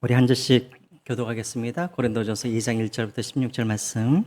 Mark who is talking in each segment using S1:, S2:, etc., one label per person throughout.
S1: 우리 한 절씩 교독하겠습니다. 고린도전서 2장 1절부터 16절 말씀.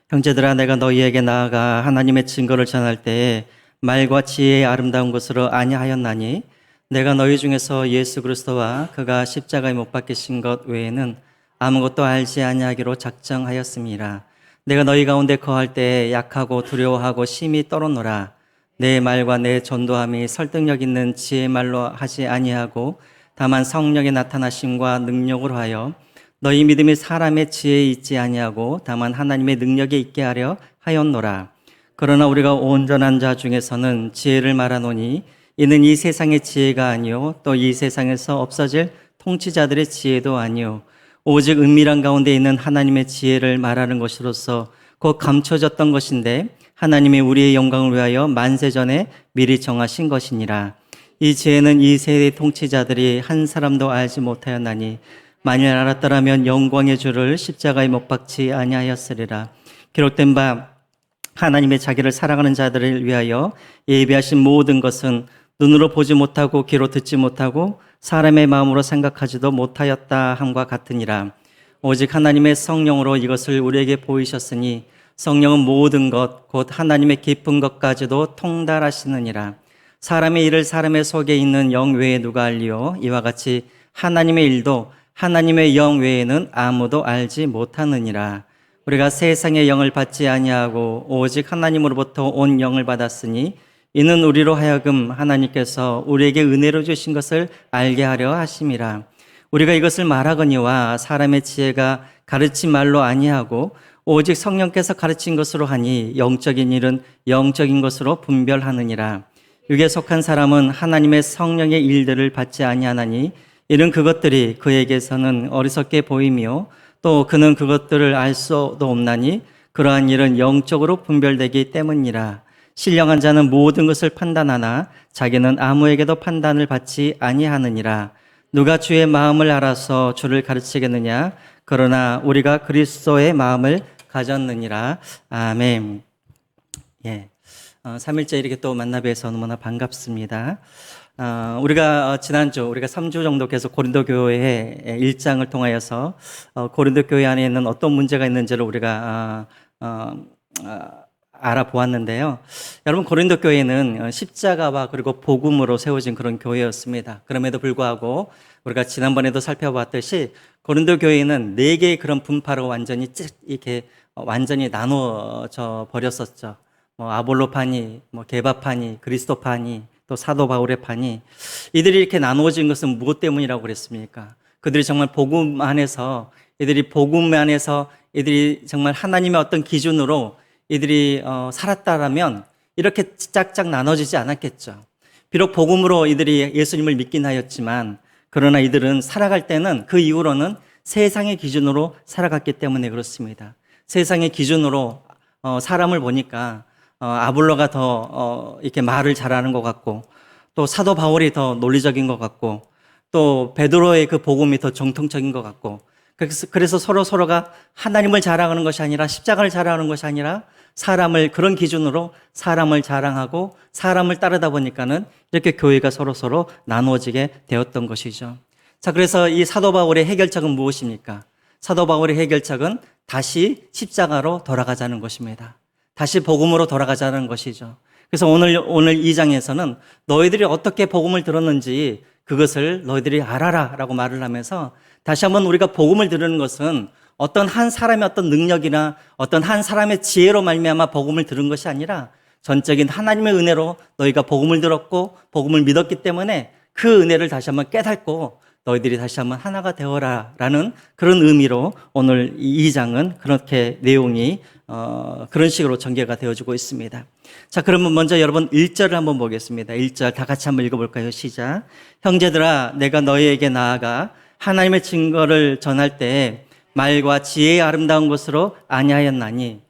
S1: 형제들아, 내가 너희에게 나아가 하나님의 증거를 전할 때에 말과 지혜의 아름다운 것으로 아니하였나니 내가 너희 중에서 예수 그리스도와 그가 십자가에 못 박히신 것 외에는 아무것도 알지 아니하기로 작정하였음이라. 내가 너희 가운데 거할 때에 약하고 두려워하고 심히 떨었노라. 내 말과 내 전도함이 설득력 있는 지혜 말로 하지 아니하고 다만 성령의 나타나심과 능력으로 하여 너희 믿음이 사람의 지혜에 있지 아니하고 다만 하나님의 능력에 있게 하려 하였노라. 그러나 우리가 온전한 자 중에서는 지혜를 말하노니 이는 이 세상의 지혜가 아니요 또 이 세상에서 없어질 통치자들의 지혜도 아니요 오직 은밀한 가운데 있는 하나님의 지혜를 말하는 것으로서 곧 감춰졌던 것인데 하나님이 우리의 영광을 위하여 만세 전에 미리 정하신 것이니라. 이 지혜는 이 세대의 통치자들이 한 사람도 알지 못하였나니 만일 알았더라면 영광의 주를 십자가에 못 박지 아니하였으리라. 기록된 바 하나님의 자기를 사랑하는 자들을 위하여 예비하신 모든 것은 눈으로 보지 못하고 귀로 듣지 못하고 사람의 마음으로 생각하지도 못하였다 함과 같으니라. 오직 하나님의 성령으로 이것을 우리에게 보이셨으니 성령은 모든 것 곧 하나님의 깊은 것까지도 통달하시느니라. 사람의 일을 사람의 속에 있는 영 외에 누가 알리요? 이와 같이 하나님의 일도 하나님의 영 외에는 아무도 알지 못하느니라. 우리가 세상의 영을 받지 아니하고 오직 하나님으로부터 온 영을 받았으니 이는 우리로 하여금 하나님께서 우리에게 은혜로 주신 것을 알게 하려 하심이라. 우리가 이것을 말하거니와 사람의 지혜가 가르친 말로 아니하고 오직 성령께서 가르친 것으로 하니 영적인 일은 영적인 것으로 분별하느니라. 육에 속한 사람은 하나님의 성령의 일들을 받지 아니하나니 이는 그것들이 그에게서는 어리석게 보이며 또 그는 그것들을 알 수도 없나니 그러한 일은 영적으로 분별되기 때문이라. 신령한 자는 모든 것을 판단하나 자기는 아무에게도 판단을 받지 아니하느니라. 누가 주의 마음을 알아서 주를 가르치겠느냐? 그러나 우리가 그리스도의 마음을 가졌느니라. 아멘. 예. 3일째 이렇게 또 만나 뵈서 너무나 반갑습니다. 우리가 지난주 우리가 3주 정도 계속 고린도 교회의 1장을 통하여서 고린도 교회 안에 있는 어떤 문제가 있는지를 우리가 알아보았는데요. 여러분, 고린도 교회는 십자가와 그리고 복음으로 세워진 그런 교회였습니다. 그럼에도 불구하고 우리가 지난번에도 살펴봤듯이 고린도 교회는 4개의 그런 분파로 완전히 이렇게 완전히 나눠져 버렸었죠. 아볼로파니, 게바파니, 그리스도파니, 또 사도 바울의 파니, 이들이 이렇게 나누어진 것은 무엇 때문이라고 그랬습니까? 그들이 정말 복음 안에서 이들이 정말 하나님의 어떤 기준으로 이들이 살았다라면 이렇게 짝짝 나눠지지 않았겠죠. 비록 복음으로 이들이 예수님을 믿긴 하였지만 그러나 이들은 살아갈 때는 그 이후로는 세상의 기준으로 살아갔기 때문에 그렇습니다. 세상의 기준으로 사람을 보니까 아볼로가 더 이렇게 말을 잘하는 것 같고 또 사도 바울이 더 논리적인 것 같고 또 베드로의 그 복음이 더 정통적인 것 같고 그래서 서로가 하나님을 자랑하는 것이 아니라 십자가를 자랑하는 것이 아니라 사람을 그런 기준으로 사람을 자랑하고 사람을 따르다 보니까는 이렇게 교회가 서로 나누어지게 되었던 것이죠. 자, 그래서 이 사도 바울의 해결책은 무엇입니까? 사도 바울의 해결책은 다시 십자가로 돌아가자는 것입니다. 다시 복음으로 돌아가자는 것이죠. 그래서 오늘 2장에서는 너희들이 어떻게 복음을 들었는지 그것을 너희들이 알아라 라고 말을 하면서 다시 한번 우리가 복음을 들은 것은 어떤 한 사람의 어떤 능력이나 어떤 한 사람의 지혜로 말미암아 복음을 들은 것이 아니라 전적인 하나님의 은혜로 너희가 복음을 들었고 복음을 믿었기 때문에 그 은혜를 다시 한번 깨닫고 너희들이 다시 한번 하나가 되어라 라는 그런 의미로 오늘 2장은 그렇게 내용이 그런 식으로 전개가 되어지고 있습니다. 자, 그러면 먼저 여러분 1절을 한번 보겠습니다. 1절 다 같이 한번 읽어볼까요? 시작. 형제들아, 내가 너희에게 나아가 하나님의 증거를 전할 때 말과 지혜의 아름다운 것으로 아니하였나니.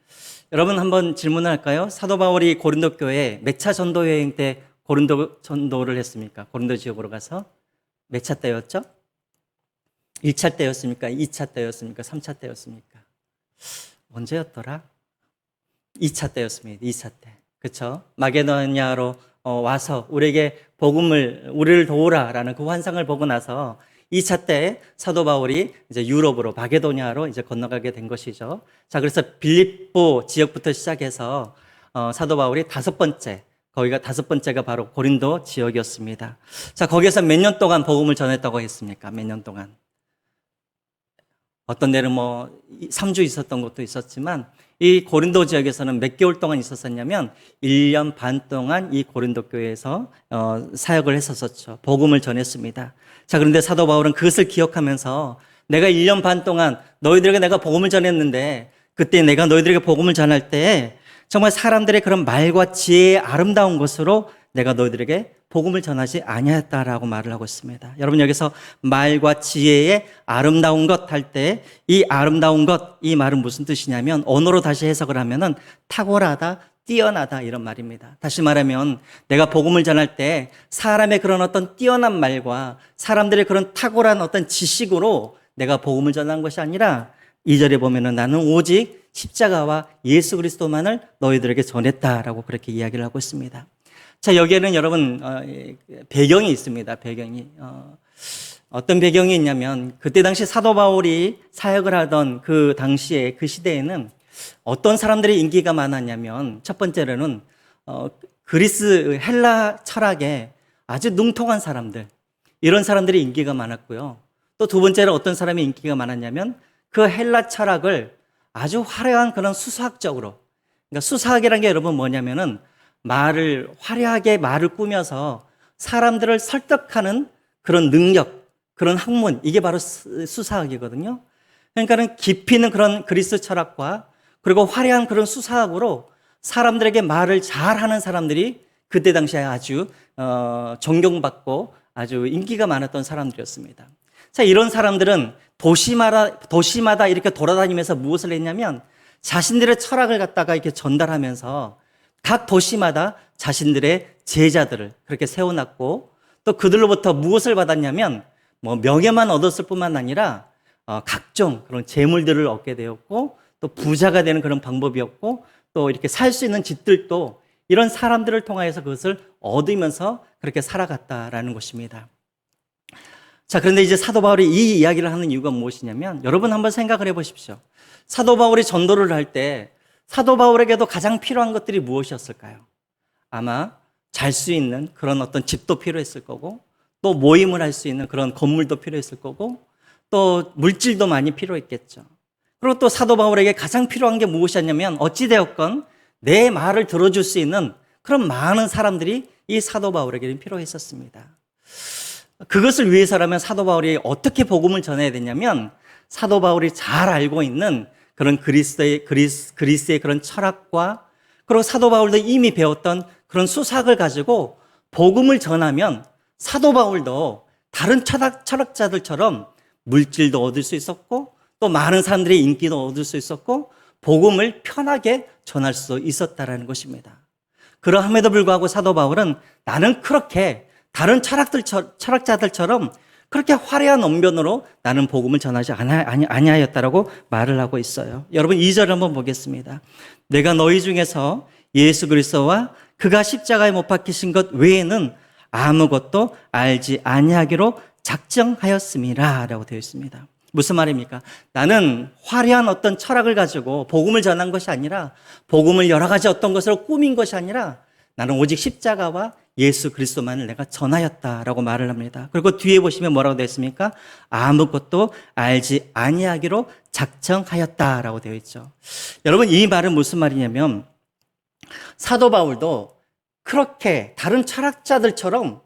S1: 여러분 한번 질문을 할까요? 사도 바울이 고린도 교회에 몇 차 전도 여행 때 고린도 전도를 했습니까? 고린도 지역으로 가서 몇 차 때였죠? 1차 때였습니까? 2차 때였습니까? 3차 때였습니까? 언제였더라? 2차 때였습니다. 2차 때. 그렇죠? 마게도냐로 와서 우리에게 우리를 도우라라는 그 환상을 보고 나서 2차 때 사도 바울이 이제 유럽으로 마게도니아로 이제 건너가게 된 것이죠. 자, 그래서 빌립보 지역부터 시작해서 사도 바울이 거기가 5번째가 바로 고린도 지역이었습니다. 자, 거기에서 몇 년 동안 복음을 전했다고 했습니까? 몇 년 동안? 어떤 데는 3주 있었던 것도 있었지만 이 고린도 지역에서는 몇 개월 동안 있었었냐면 1년 반 동안 이 고린도 교회에서 사역을 했었었죠. 복음을 전했습니다. 자, 그런데 사도 바울은 그것을 기억하면서 내가 1년 반 동안 너희들에게 내가 복음을 전했는데 그때 내가 너희들에게 복음을 전할 때 정말 사람들의 그런 말과 지혜의 아름다운 것으로 내가 너희들에게 복음을 전하지 아니하였다라고 말을 하고 있습니다. 여러분, 여기서 말과 지혜의 아름다운 것 할 때 이 아름다운 것, 이 말은 무슨 뜻이냐면 언어로 다시 해석을 하면은 탁월하다, 뛰어나다 이런 말입니다. 다시 말하면 내가 복음을 전할 때 사람의 그런 어떤 뛰어난 말과 사람들의 그런 탁월한 어떤 지식으로 내가 복음을 전한 것이 아니라 2절에 보면은 나는 오직 십자가와 예수 그리스도만을 너희들에게 전했다라고 그렇게 이야기를 하고 있습니다. 자, 여기에는 여러분 배경이 있습니다. 배경이 어떤 배경이 있냐면 그때 당시 사도 바울이 사역을 하던 그 당시에 그 시대에는 어떤 사람들이 인기가 많았냐면 첫 번째로는 그리스 헬라 철학에 아주 능통한 사람들, 이런 사람들이 인기가 많았고요. 또 두 번째로 어떤 사람이 인기가 많았냐면 그 헬라 철학을 아주 화려한 그런 수사학적으로, 그러니까 수사학이라는 게 여러분 뭐냐면은 화려하게 말을 꾸며서 사람들을 설득하는 그런 능력, 그런 학문, 이게 바로 수사학이거든요. 그러니까는 깊이 있는 그런 그리스 철학과 그리고 화려한 그런 수사학으로 사람들에게 말을 잘하는 사람들이 그때 당시에 아주 존경받고 아주 인기가 많았던 사람들이었습니다. 자, 이런 사람들은 도시마다 이렇게 돌아다니면서 무엇을 했냐면 자신들의 철학을 갖다가 이렇게 전달하면서 각 도시마다 자신들의 제자들을 그렇게 세워놨고 또 그들로부터 무엇을 받았냐면 명예만 얻었을 뿐만 아니라 각종 그런 재물들을 얻게 되었고 또 부자가 되는 그런 방법이었고 또 이렇게 살 수 있는 집들도 이런 사람들을 통하여서 그것을 얻으면서 그렇게 살아갔다라는 것입니다. 자, 그런데 이제 사도 바울이 이 이야기를 하는 이유가 무엇이냐면 여러분 한번 생각을 해보십시오. 사도 바울이 전도를 할 때 사도 바울에게도 가장 필요한 것들이 무엇이었을까요? 아마 잘 수 있는 그런 어떤 집도 필요했을 거고 또 모임을 할 수 있는 그런 건물도 필요했을 거고 또 물질도 많이 필요했겠죠. 그리고 또 사도 바울에게 가장 필요한 게 무엇이었냐면 어찌되었건 내 말을 들어줄 수 있는 그런 많은 사람들이 이 사도 바울에게는 필요했었습니다. 그것을 위해서라면 사도 바울이 어떻게 복음을 전해야 되냐면 사도 바울이 잘 알고 있는 그런 그리스의 그런 철학과 그리고 사도 바울도 이미 배웠던 그런 수사학을 가지고 복음을 전하면 사도 바울도 다른 철학자들처럼 물질도 얻을 수 있었고 또 많은 사람들의 인기도 얻을 수 있었고 복음을 편하게 전할 수 있었다라는 것입니다. 그러함에도 불구하고 사도 바울은 나는 그렇게 다른 철학자들처럼 그렇게 화려한 언변으로 나는 복음을 전하지 아니하였다라고 말을 하고 있어요. 여러분 2절 한번 보겠습니다. 내가 너희 중에서 예수 그리스도와 그가 십자가에 못 박히신 것 외에는 아무것도 알지 아니하기로 작정하였음이라 라고 되어 있습니다. 무슨 말입니까? 나는 화려한 어떤 철학을 가지고 복음을 전한 것이 아니라 복음을 여러 가지 어떤 것으로 꾸민 것이 아니라 나는 오직 십자가와 예수 그리스도만을 내가 전하였다라고 말을 합니다. 그리고 뒤에 보시면 뭐라고 되어 있습니까? 아무것도 알지 아니하기로 작정하였다라고 되어 있죠. 여러분 이 말은 무슨 말이냐면 사도 바울도 그렇게 다른 철학자들처럼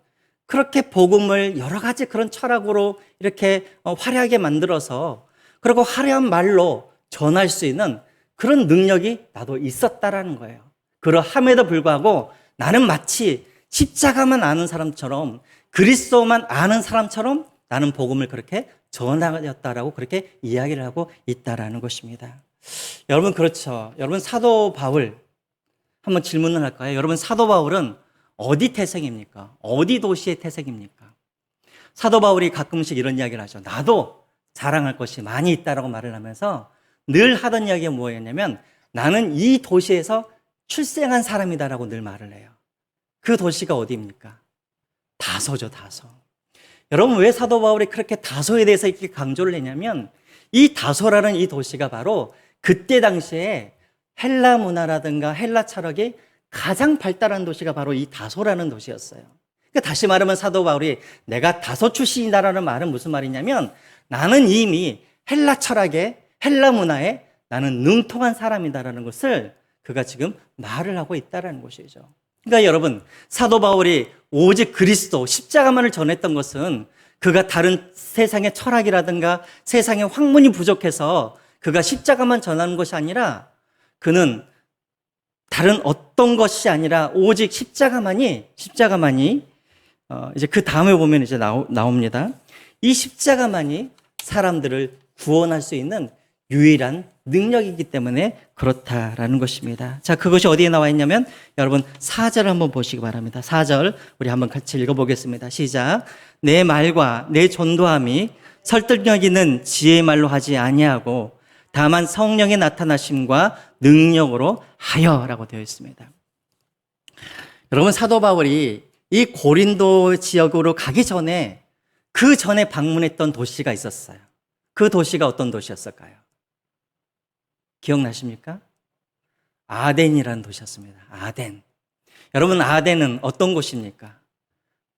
S1: 그렇게 복음을 여러 가지 그런 철학으로 이렇게 화려하게 만들어서 그리고 화려한 말로 전할 수 있는 그런 능력이 나도 있었다라는 거예요. 그러함에도 불구하고 나는 마치 십자가만 아는 사람처럼 그리스도만 아는 사람처럼 나는 복음을 그렇게 전하였다라고 그렇게 이야기를 하고 있다라는 것입니다. 여러분 그렇죠. 여러분 사도 바울 한번 질문을 할까요? 여러분 사도 바울은 어디 태생입니까? 어디 도시의 태생입니까? 사도 바울이 가끔씩 이런 이야기를 하죠. 나도 자랑할 것이 많이 있다라고 말을 하면서 늘 하던 이야기가 뭐였냐면 나는 이 도시에서 출생한 사람이다라고 늘 말을 해요. 그 도시가 어디입니까? 다소죠, 다소. 여러분, 왜 사도 바울이 그렇게 다소에 대해서 이렇게 강조를 했냐면, 이 다소라는 이 도시가 바로 그때 당시에 헬라 문화라든가 헬라 철학이 가장 발달한 도시가 바로 이 다소라는 도시였어요. 그러니까 다시 말하면 사도 바울이 내가 다소 출신이다라는 말은 무슨 말이냐면, 나는 이미 헬라 철학에, 헬라 문화에 나는 능통한 사람이다라는 것을 그가 지금 말을 하고 있다는 것이죠. 그러니까 여러분, 사도 바울이 오직 그리스도, 십자가만을 전했던 것은 그가 다른 세상의 철학이라든가 세상의 학문이 부족해서 그가 십자가만 전하는 것이 아니라, 그는 다른 어떤 것이 아니라 오직 십자가만이 이제 그 다음에 보면 이제 나옵니다. 이 십자가만이 사람들을 구원할 수 있는 유일한 능력이기 때문에 그렇다라는 것입니다. 자, 그것이 어디에 나와 있냐면 여러분 4절 한번 보시기 바랍니다. 4절 우리 한번 같이 읽어보겠습니다. 시작. 내 말과 내 전도함이 설득력 있는 지혜의 말로 하지 아니하고 다만 성령의 나타나심과 능력으로 하여라고 되어 있습니다. 여러분, 사도 바울이 이 고린도 지역으로 가기 전에 그 전에 방문했던 도시가 있었어요. 그 도시가 어떤 도시였을까요? 기억나십니까? 아덴이라는 도시였습니다. 아덴. 여러분, 아덴은 어떤 곳입니까?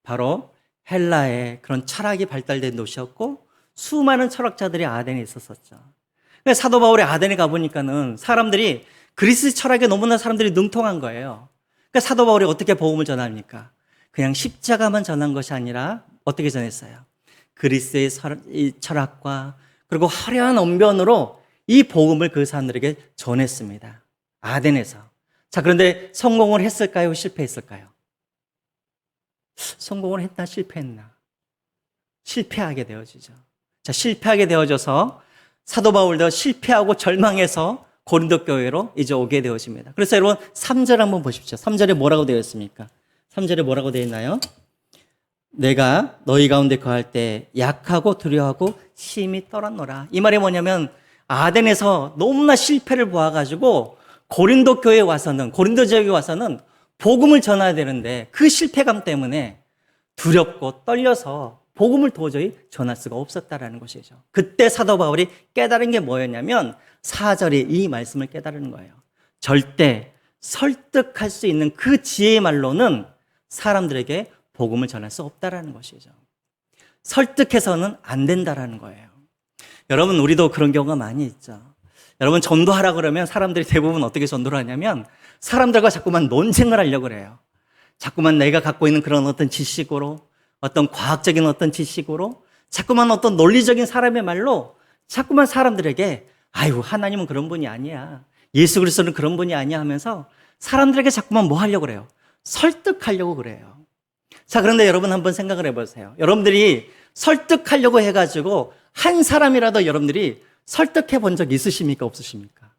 S1: 바로 헬라의 그런 철학이 발달된 도시였고 수많은 철학자들이 아덴에 있었었죠. 사도 바울이 아덴에 가보니까는 사람들이 그리스 철학에 너무나 사람들이 능통한 거예요. 그러니까 사도 바울이 어떻게 복음을 전합니까? 그냥 십자가만 전한 것이 아니라 어떻게 전했어요? 그리스의 철학과 그리고 화려한 언변으로 이 복음을 그 사람들에게 전했습니다. 아덴에서. 자, 그런데 성공을 했을까요? 실패했을까요? 성공을 했나? 실패했나? 실패하게 되어지죠. 자, 실패하게 되어져서 사도 바울도 실패하고 절망해서 고린도 교회로 이제 오게 되어집니다. 그래서 여러분 3절 한번 보십시오. 3절에 뭐라고 되어 있습니까? 3절에 뭐라고 되어 있나요? 내가 너희 가운데 거할 때 약하고 두려워하고 심히 떨었노라. 이 말이 뭐냐면 아덴에서 너무나 실패를 보아가지고 고린도 교회에 와서는, 고린도 지역에 와서는 복음을 전해야 되는데 그 실패감 때문에 두렵고 떨려서 복음을 도저히 전할 수가 없었다라는 것이죠. 그때 사도 바울이 깨달은 게 뭐였냐면 4절에 이 말씀을 깨달은 거예요. 절대 설득할 수 있는 그 지혜의 말로는 사람들에게 복음을 전할 수 없다라는 것이죠. 설득해서는 안 된다라는 거예요. 여러분, 우리도 그런 경우가 많이 있죠. 여러분, 전도하라 그러면 사람들이 대부분 어떻게 전도를 하냐면 사람들과 자꾸만 논쟁을 하려고 그래요. 자꾸만 내가 갖고 있는 그런 어떤 지식으로, 어떤 과학적인 어떤 지식으로, 자꾸만 어떤 논리적인 사람의 말로 자꾸만 사람들에게 아유, 하나님은 그런 분이 아니야, 예수 그리스도는 그런 분이 아니야 하면서 사람들에게 자꾸만 뭐 하려고 그래요? 설득하려고 그래요. 자, 그런데 여러분 한번 생각을 해보세요. 여러분들이 설득하려고 해가지고 한 사람이라도 여러분들이 설득해 본 적 있으십니까? 없으십니까?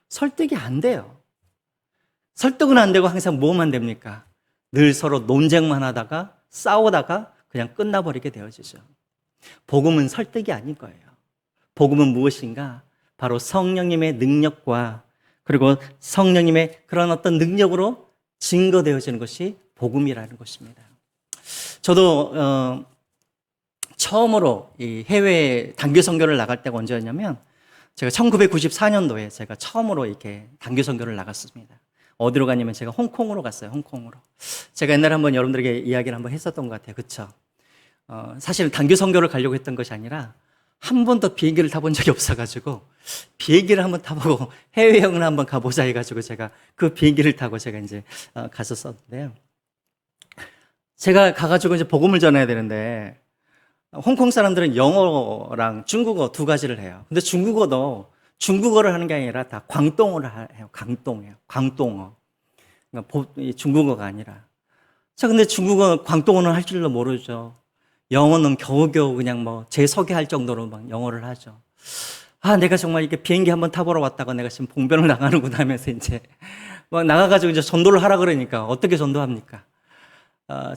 S1: 설득이 안 돼요. 설득은 안 되고 항상 뭐만 됩니까? 늘 서로 논쟁만 하다가 싸우다가 그냥 끝나버리게 되어지죠. 복음은 설득이 아닐 거예요. 복음은 무엇인가? 바로 성령님의 능력과 그리고 성령님의 그런 어떤 능력으로 증거되어지는 것이 복음이라는 것입니다. 저도 처음으로 이 해외 단기 선교를 나갈 때가 언제였냐면 제가 1994년도에 제가 처음으로 이렇게 단기 선교를 나갔습니다. 어디로 갔냐면 제가 홍콩으로 갔어요. 홍콩으로. 제가 옛날에 한번 여러분들에게 이야기를 한번 했었던 것 같아요. 그렇죠? 사실은 단기 선교를 가려고 했던 것이 아니라 한 번도 비행기를 타본 적이 없어가지고 비행기를 한번 타보고 해외여행을 한번 가보자 해가지고 제가 그 비행기를 타고 제가 이제 갔었었는데요. 제가 가가지고 이제 복음을 전해야 되는데 홍콩 사람들은 영어랑 중국어 두 가지를 해요. 근데 중국어도 중국어를 하는 게 아니라 다 광동어를 해요. 광동이에요. 광동어. 그러니까 중국어가 아니라. 자, 근데 중국어, 광동어는 할 줄도 모르죠. 영어는 겨우겨우 그냥 뭐 제 소개할 정도로 막 영어를 하죠. 아, 내가 정말 이렇게 비행기 한번 타보러 왔다가 내가 지금 봉변을 나가는구나 하면서 이제 막 나가가지고 이제 전도를 하라 그러니까 어떻게 전도합니까?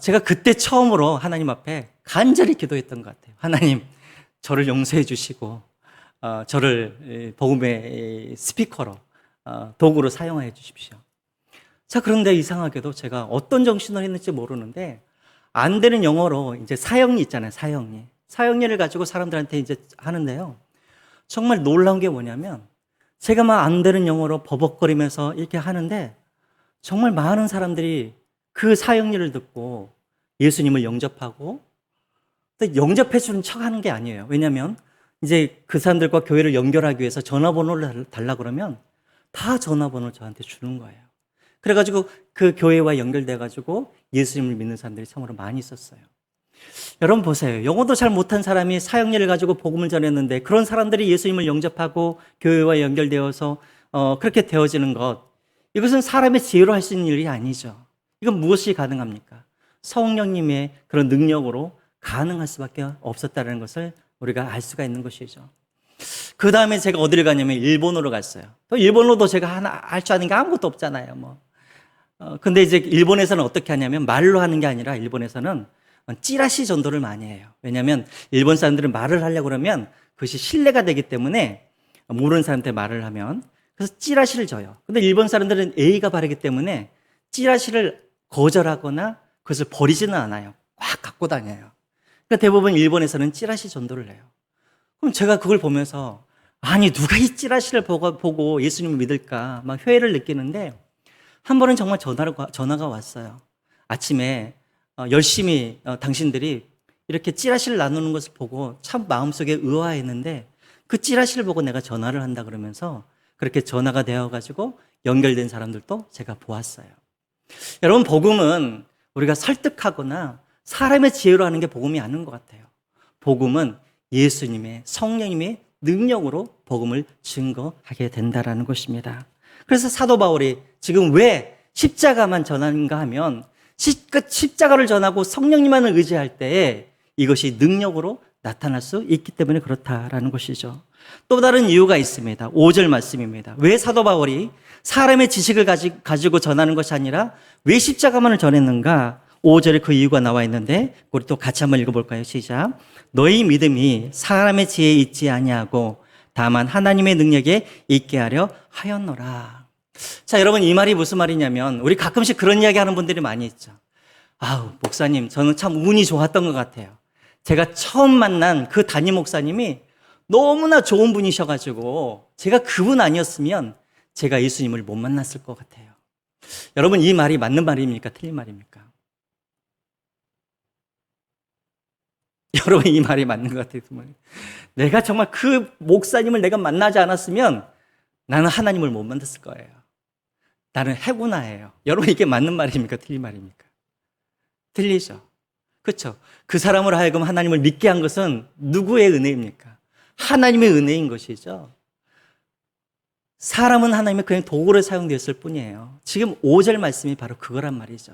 S1: 제가 그때 처음으로 하나님 앞에 간절히 기도했던 것 같아요. 하나님, 저를 용서해 주시고, 저를 복음의 스피커로, 도구로 사용해 주십시오. 자, 그런데 이상하게도 제가 어떤 정신을 했는지 모르는데, 안 되는 영어로 이제 사형리 있잖아요, 사형리. 사형리를 가지고 사람들한테 이제 하는데요. 정말 놀라운 게 뭐냐면 제가 막 안 되는 영어로 버벅거리면서 이렇게 하는데 정말 많은 사람들이 그 사형리를 듣고 예수님을 영접하고 또 영접해 주는 척 하는 게 아니에요. 왜냐하면 이제 그 사람들과 교회를 연결하기 위해서 전화번호를 달라 그러면 다 전화번호를 저한테 주는 거예요. 그래가지고 그 교회와 연결돼가지고 예수님을 믿는 사람들이 참으로 많이 있었어요. 여러분 보세요. 영어도 잘 못한 사람이 사형리를 가지고 복음을 전했는데 그런 사람들이 예수님을 영접하고 교회와 연결되어서 그렇게 되어지는 것, 이것은 사람의 지혜로 할 수 있는 일이 아니죠. 이건 무엇이 가능합니까? 성령님의 그런 능력으로 가능할 수밖에 없었다는 것을 우리가 알 수가 있는 것이죠. 그 다음에 제가 어디를 가냐면 일본으로 갔어요. 또 일본어도 제가 하나 알 줄 아는 게 아무것도 없잖아요. 근데 이제 일본에서는 어떻게 하냐면 말로 하는 게 아니라 일본에서는 찌라시 전도를 많이 해요. 왜냐하면 일본 사람들은 말을 하려고 그러면 그것이 신뢰가 되기 때문에 모르는 사람한테 말을 하면 그래서 찌라시를 줘요. 근데 일본 사람들은 예의가 바르기 때문에 찌라시를 거절하거나 그것을 버리지는 않아요. 꽉 갖고 다녀요. 그러니까 대부분 일본에서는 찌라시 전도를 해요. 그럼 제가 그걸 보면서 아니 누가 이 찌라시를 보고 예수님을 믿을까 막 회의를 느끼는데 한 번은 정말 전화가 왔어요. 아침에 열심히 당신들이 이렇게 찌라시를 나누는 것을 보고 참 마음속에 의아했는데 그 찌라시를 보고 내가 전화를 한다 그러면서 그렇게 전화가 되어가지고 연결된 사람들도 제가 보았어요. 여러분 복음은 우리가 설득하거나 사람의 지혜로 하는 게 복음이 아닌 것 같아요. 복음은 예수님의 성령님의 능력으로 복음을 증거하게 된다라는 것입니다. 그래서 사도 바울이 지금 왜 십자가만 전하는가 하면 십자가를 전하고 성령님만을 의지할 때에 이것이 능력으로 나타날 수 있기 때문에 그렇다라는 것이죠. 또 다른 이유가 있습니다. 5절 말씀입니다. 왜 사도 바울이 사람의 지식을 가지고 전하는 것이 아니라 왜 십자가만을 전했는가? 5절에 그 이유가 나와 있는데 우리 또 같이 한번 읽어볼까요? 시작. 너희 믿음이 사람의 지혜에 있지 아니하고 다만 하나님의 능력에 있게 하려 하였노라. 자, 여러분 이 말이 무슨 말이냐면 우리 가끔씩 그런 이야기 하는 분들이 많이 있죠. 아우, 목사님 저는 참 운이 좋았던 것 같아요. 제가 처음 만난 그 담임 목사님이 너무나 좋은 분이셔가지고 제가 그분 아니었으면 제가 예수님을 못 만났을 것 같아요. 여러분 이 말이 맞는 말입니까? 틀린 말입니까? 여러분 이 말이 맞는 것 같아요. 내가 정말 그 목사님을 내가 만나지 않았으면 나는 하나님을 못 만났을 거예요. 나는 해고나예요. 여러분 이게 맞는 말입니까? 틀린 말입니까? 틀리죠. 그렇죠. 그 사람으로 하여금 하나님을 믿게 한 것은 누구의 은혜입니까? 하나님의 은혜인 것이죠. 사람은 하나님의 그냥 도구로 사용되었을 뿐이에요. 지금 5절 말씀이 바로 그거란 말이죠.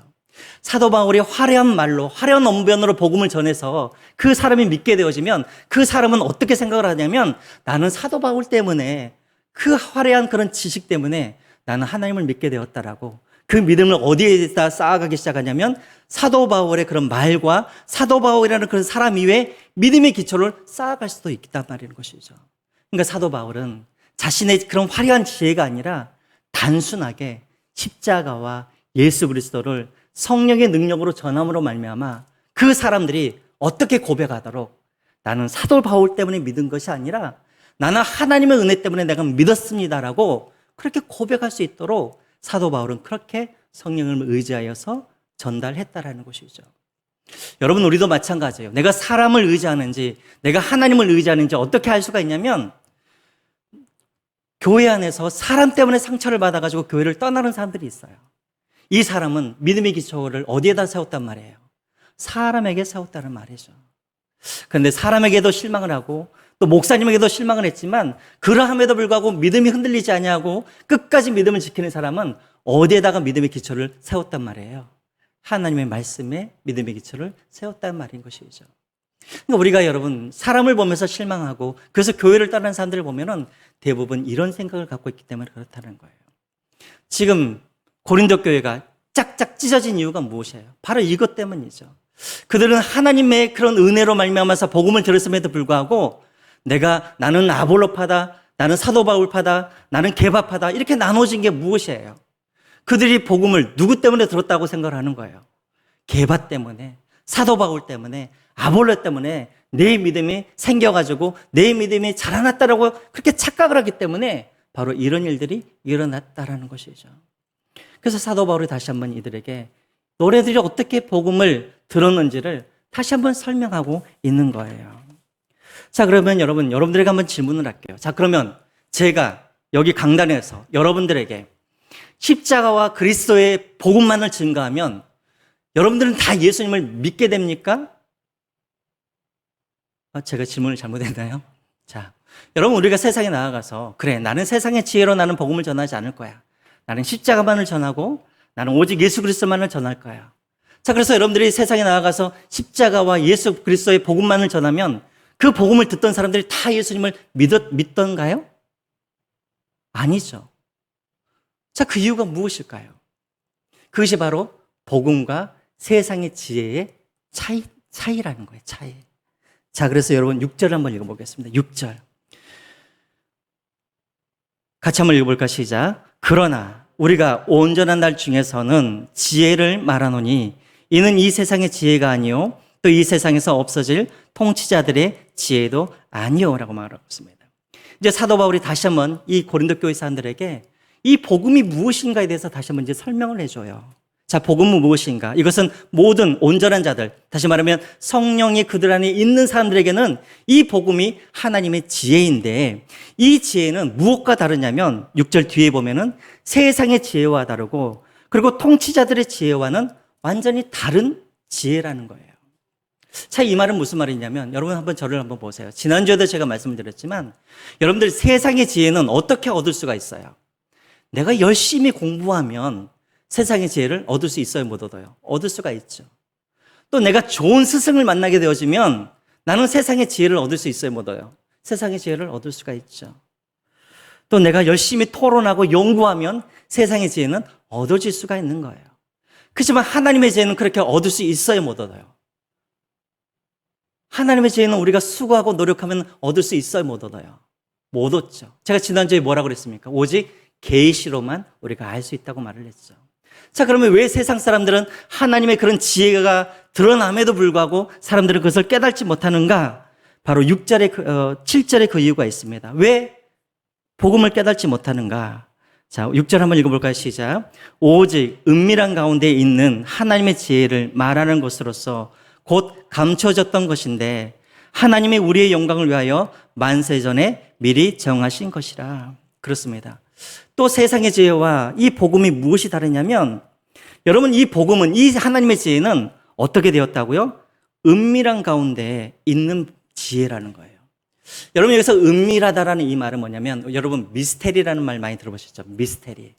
S1: 사도 바울이 화려한 말로 화려한 언변으로 복음을 전해서 그 사람이 믿게 되어지면 그 사람은 어떻게 생각을 하냐면 나는 사도 바울 때문에 그 화려한 그런 지식 때문에 나는 하나님을 믿게 되었다라고 그 믿음을 어디에다 쌓아가기 시작하냐면 사도 바울의 그런 말과 사도 바울이라는 그런 사람 위에 믿음의 기초를 쌓아갈 수도 있단 말인 것이죠. 그러니까 사도 바울은 자신의 그런 화려한 지혜가 아니라 단순하게 십자가와 예수 그리스도를 성령의 능력으로 전함으로 말미암아 그 사람들이 어떻게 고백하도록 나는 사도 바울 때문에 믿은 것이 아니라 나는 하나님의 은혜 때문에 내가 믿었습니다라고 그렇게 고백할 수 있도록 사도 바울은 그렇게 성령을 의지하여서 전달했다라는 것이죠. 여러분 우리도 마찬가지예요. 내가 사람을 의지하는지 내가 하나님을 의지하는지 어떻게 알 수가 있냐면 교회 안에서 사람 때문에 상처를 받아가지고 교회를 떠나는 사람들이 있어요. 이 사람은 믿음의 기초를 어디에다 세웠단 말이에요? 사람에게 세웠다는 말이죠. 그런데 사람에게도 실망을 하고 또 목사님에게도 실망을 했지만 그러함에도 불구하고 믿음이 흔들리지 아니하고 끝까지 믿음을 지키는 사람은 어디에다가 믿음의 기초를 세웠단 말이에요? 하나님의 말씀에 믿음의 기초를 세웠단 말인 것이죠. 그러니까 우리가 여러분 사람을 보면서 실망하고 그래서 교회를 떠나는 사람들을 보면은 대부분 이런 생각을 갖고 있기 때문에 그렇다는 거예요. 지금 고린도 교회가 짝짝 찢어진 이유가 무엇이에요? 바로 이것 때문이죠. 그들은 하나님의 그런 은혜로 말미암아서 복음을 들었음에도 불구하고 나는 아볼로파다, 나는 사도 바울파다, 나는 게바파다 이렇게 나눠진 게 무엇이에요? 그들이 복음을 누구 때문에 들었다고 생각을 하는 거예요? 게바 때문에, 사도 바울 때문에, 아볼로 때문에 내 믿음이 생겨가지고 내 믿음이 자라났다라고 그렇게 착각을 하기 때문에 바로 이런 일들이 일어났다라는 것이죠. 그래서 사도 바울이 다시 한번 이들에게 너네들이 어떻게 복음을 들었는지를 다시 한번 설명하고 있는 거예요. 자, 그러면 여러분들에게 한번 질문을 할게요. 자, 그러면 제가 여기 강단에서 여러분들에게 십자가와 그리스도의 복음만을 증거하면 여러분들은 다 예수님을 믿게 됩니까? 제가 질문을 잘못했나요? 자, 여러분, 우리가 세상에 나아가서 그래, 나는 세상의 지혜로 나는 복음을 전하지 않을 거야. 나는 십자가만을 전하고 나는 오직 예수 그리스도만을 전할 거야. 자, 그래서 여러분들이 세상에 나아가서 십자가와 예수 그리스도의 복음만을 전하면 그 복음을 듣던 사람들이 다 예수님을 믿던가요? 아니죠. 자, 그 이유가 무엇일까요? 그것이 바로 복음과 세상의 지혜의 차이라는 거예요. 차이. 자, 그래서 여러분 6절 한번 읽어보겠습니다. 6절. 같이 한번 읽어볼까? 시작. 그러나 우리가 온전한 날 중에서는 지혜를 말하노니 이는 이 세상의 지혜가 아니요 또 이 세상에서 없어질 통치자들의 지혜도 아니요라고 말하고 있습니다. 이제 사도 바울이 다시 한번 이 고린도 교회 사람들에게 이 복음이 무엇인가에 대해서 다시 한번 이제 설명을 해줘요. 자, 복음은 무엇인가? 이것은 모든 온전한 자들, 다시 말하면 성령이 그들 안에 있는 사람들에게는 이 복음이 하나님의 지혜인데 이 지혜는 무엇과 다르냐면 6절 뒤에 보면은 세상의 지혜와 다르고 그리고 통치자들의 지혜와는 완전히 다른 지혜라는 거예요. 자, 이 말은 무슨 말이냐면 여러분 한번 저를 한번 보세요. 지난주에도 제가 말씀을 드렸지만 여러분들 세상의 지혜는 어떻게 얻을 수가 있어요? 내가 열심히 공부하면 세상의 지혜를 얻을 수 있어요, 못 얻어요? 얻을 수가 있죠. 또 내가 좋은 스승을 만나게 되어지면 나는 세상의 지혜를 얻을 수 있어요, 못 얻어요? 세상의 지혜를 얻을 수가 있죠. 또 내가 열심히 토론하고 연구하면 세상의 지혜는 얻어질 수가 있는 거예요. 그렇지만 하나님의 지혜는 그렇게 얻을 수 있어요, 못 얻어요? 하나님의 지혜는 우리가 수고하고 노력하면 얻을 수 있어요, 못 얻어요? 못 얻죠. 제가 지난주에 뭐라고 그랬습니까? 오직 계시로만 우리가 알 수 있다고 말을 했죠. 자, 그러면 왜 세상 사람들은 하나님의 그런 지혜가 드러남에도 불구하고 사람들은 그것을 깨닫지 못하는가? 바로 7절에 그 이유가 있습니다. 왜 복음을 깨닫지 못하는가? 자, 6절 한번 읽어볼까요? 시작. 오직 은밀한 가운데 있는 하나님의 지혜를 말하는 것으로서 곧 감춰졌던 것인데 하나님이 우리의 영광을 위하여 만세전에 미리 정하신 것이라. 그렇습니다. 또 세상의 지혜와 이 복음이 무엇이 다르냐면 여러분, 이 복음은, 이 하나님의 지혜는 어떻게 되었다고요? 은밀한 가운데 있는 지혜라는 거예요. 여러분, 여기서 은밀하다라는 이 말은 뭐냐면 여러분 미스테리라는 말 많이 들어보셨죠? 미스테리.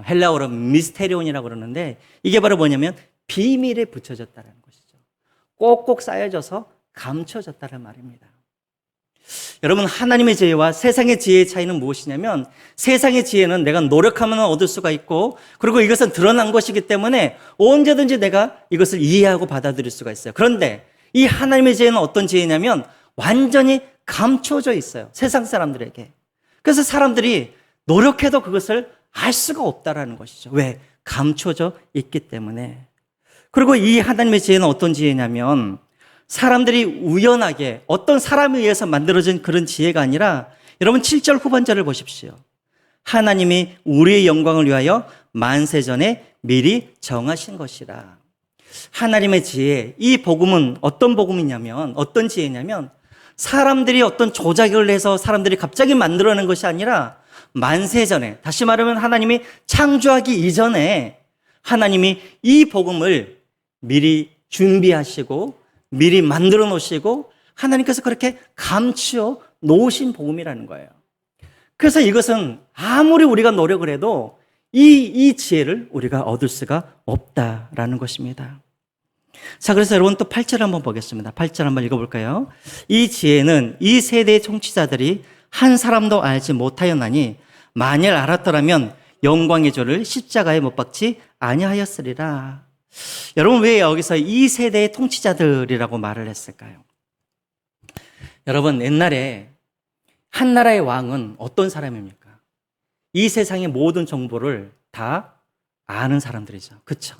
S1: 헬라어로 미스테리온이라고 그러는데 이게 바로 뭐냐면 비밀에 붙여졌다는 것이죠. 꼭꼭 쌓여져서 감춰졌다는 말입니다. 여러분, 하나님의 지혜와 세상의 지혜의 차이는 무엇이냐면 세상의 지혜는 내가 노력하면 얻을 수가 있고 그리고 이것은 드러난 것이기 때문에 언제든지 내가 이것을 이해하고 받아들일 수가 있어요. 그런데 이 하나님의 지혜는 어떤 지혜냐면 완전히 감춰져 있어요. 세상 사람들에게. 그래서 사람들이 노력해도 그것을 알 수가 없다라는 것이죠. 왜? 감춰져 있기 때문에. 그리고 이 하나님의 지혜는 어떤 지혜냐면 사람들이 우연하게 어떤 사람에 의해서 만들어진 그런 지혜가 아니라 여러분 7절 후반절을 보십시오. 하나님이 우리의 영광을 위하여 만세전에 미리 정하신 것이라. 하나님의 지혜, 이 복음은 어떤 복음이냐면 어떤 지혜냐면 사람들이 어떤 조작을 해서 사람들이 갑자기 만들어낸 것이 아니라 만세전에, 다시 말하면 하나님이 창조하기 이전에 하나님이 이 복음을 미리 준비하시고 미리 만들어 놓으시고 하나님께서 그렇게 감추어 놓으신 복음이라는 거예요. 그래서 이것은 아무리 우리가 노력을 해도 이 지혜를 우리가 얻을 수가 없다라는 것입니다. 자, 그래서 여러분 또 8절 한번 보겠습니다. 8절 한번 읽어볼까요? 이 지혜는 이 세대의 총치자들이 한 사람도 알지 못하였나니 만일 알았더라면 영광의 조를 십자가에 못 박지 아니하였으리라. 여러분, 왜 여기서 이 세대의 통치자들이라고 말을 했을까요? 여러분, 옛날에 한 나라의 왕은 어떤 사람입니까? 이 세상의 모든 정보를 다 아는 사람들이죠. 그렇죠?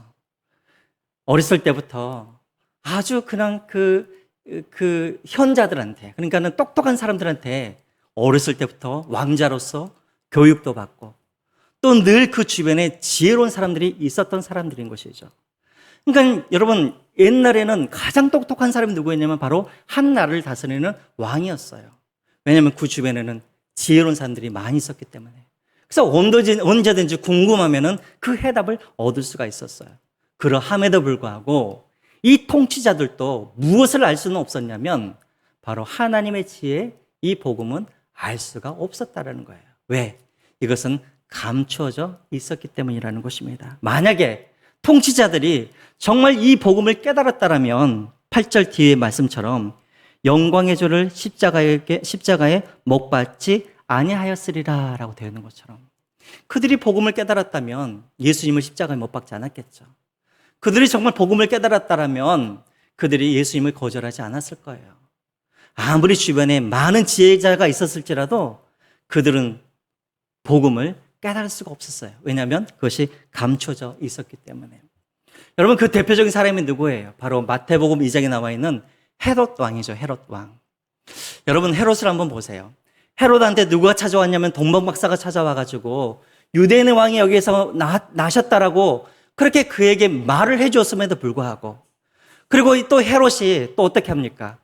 S1: 어렸을 때부터 아주 그냥 그 현자들한테, 그러니까는 똑똑한 사람들한테 어렸을 때부터 왕자로서 교육도 받고 또 늘 그 주변에 지혜로운 사람들이 있었던 사람들인 것이죠. 그러니까 여러분, 옛날에는 가장 똑똑한 사람이 누구였냐면 바로 한 나라를 다스리는 왕이었어요. 왜냐하면 그 주변에는 지혜로운 사람들이 많이 있었기 때문에. 그래서 언제든지 궁금하면은 그 해답을 얻을 수가 있었어요. 그러함에도 불구하고 이 통치자들도 무엇을 알 수는 없었냐면 바로 하나님의 지혜, 이 복음은 알 수가 없었다라는 거예요. 왜? 이것은 감추어져 있었기 때문이라는 것입니다. 만약에 통치자들이 정말 이 복음을 깨달았다라면 8절 뒤의 말씀처럼 영광의 주를 십자가에 못 박지 아니하였으리라 라고 되어 있는 것처럼 그들이 복음을 깨달았다면 예수님을 십자가에 못 박지 않았겠죠. 그들이 정말 복음을 깨달았다면 그들이 예수님을 거절하지 않았을 거예요. 아무리 주변에 많은 지혜자가 있었을지라도 그들은 복음을 깨달을 수가 없었어요. 왜냐하면 그것이 감춰져 있었기 때문에. 여러분, 그 대표적인 사람이 누구예요? 바로 마태복음 2장에 나와 있는 헤롯 왕이죠. 헤롯 왕. 여러분, 헤롯을 한번 보세요. 헤롯한테 누가 찾아왔냐면 동방 박사가 찾아와가지고 유대인의 왕이 여기에서 나셨다라고 그렇게 그에게 말을 해주었음에도 불구하고, 그리고 또 헤롯이 또 어떻게 합니까?